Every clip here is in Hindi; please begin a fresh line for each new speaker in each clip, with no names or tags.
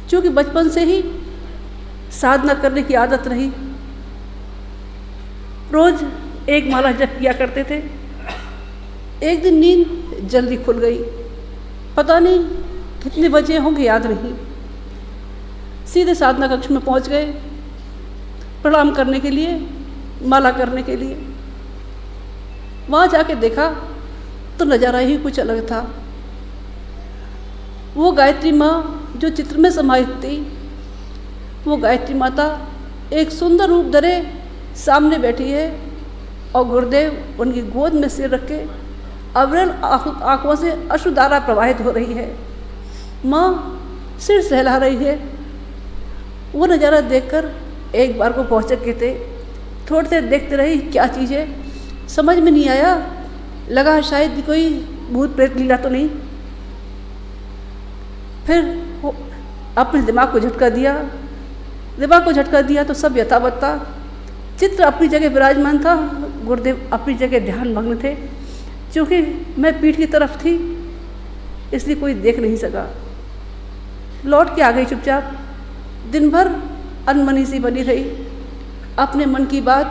क्योंकि बचपन से ही साधना करने की आदत रही। रोज एक माला जप किया करते थे। एक दिन नींद जल्दी खुल गई, पता नहीं कितने बजे होंगे, याद नहीं। सीधे साधना कक्ष में पहुंच गए प्रणाम करने के लिए, माला करने के लिए। वहाँ जाके देखा तो नज़ारा ही कुछ अलग था। वो गायत्री माँ जो चित्र में समाहित थी, वो गायत्री माता एक सुंदर रूप धरे सामने बैठी है और गुरुदेव उनकी गोद में सिर रख के अविरल आंखों से अश्रुधारा प्रवाहित हो रही है। माँ सिर सहला रही है। वो नज़ारा देखकर एक बार को पहुँचे थे, थोड़ी देर देखते रही, क्या चीज़ है समझ में नहीं आया। लगा शायद कोई भूत प्रेत लीला तो नहीं। फिर अपने दिमाग को झटका दिया तो सब यथावत था। चित्र अपनी जगह विराजमान था, गुरुदेव अपनी जगह ध्यान मग्न थे। क्योंकि मैं पीठ की तरफ थी इसलिए कोई देख नहीं सका। लौट के आ गई चुपचाप। दिन भर अनमनी सी बनी रही। अपने मन की बात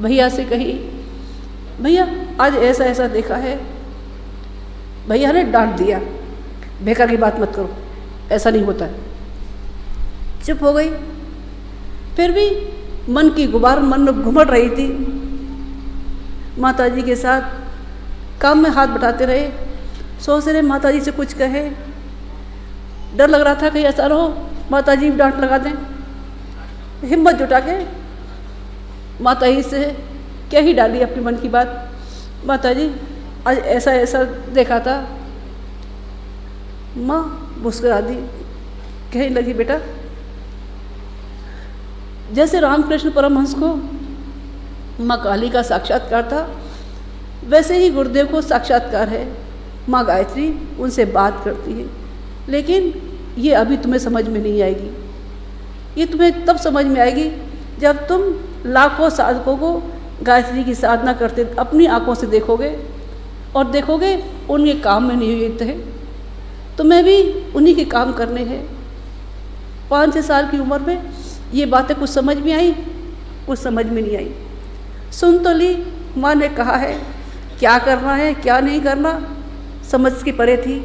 भैया से कही, भैया आज ऐसा ऐसा देखा है। भैया ने डांट दिया, बेकार की बात मत करो, ऐसा नहीं होता है। चुप हो गई। फिर भी मन की गुबार मन में घुमड़ रही थी। माताजी के साथ काम में हाथ बटाते रहे, सोच रहे माताजी से कुछ कहे। डर लग रहा था कि ऐसा रहो माताजी भी डांट लगा दें। हिम्मत जुटा के माताजी से कह ही डाली अपनी मन की बात, माताजी आज ऐसा ऐसा देखा था। माँ मुस्कुरा दी, कहने लगी बेटा जैसे रामकृष्ण परमहंस को माँ काली का साक्षात्कार था, वैसे ही गुरुदेव को साक्षात्कार है। माँ गायत्री उनसे बात करती है। लेकिन ये अभी तुम्हें समझ में नहीं आएगी। ये तुम्हें तब समझ में आएगी जब तुम लाखों साधकों को गायत्री की साधना करते अपनी आंखों से देखोगे और देखोगे उनके काम में नियोजित है। तुम्हें भी उन्हीं के काम करने हैं। 5-6 साल की उम्र में ये बातें कुछ समझ में आई, कुछ समझ में नहीं आई। सुन तो ली, माँ ने कहा है, क्या करना है क्या नहीं करना समझ के परे थी।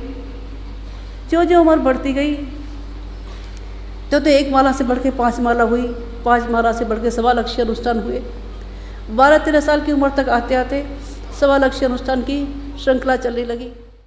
जो जो उम्र बढ़ती गई, तो 1 माला से बढ़ के 5 माला हुई, 5 माला से बढ़ के 1.25 लक्ष्य अनुष्ठान हुए। 12-13 साल की उम्र तक आते आते 1.25 लक्ष्य अनुष्ठान की श्रृंखला चलने लगी।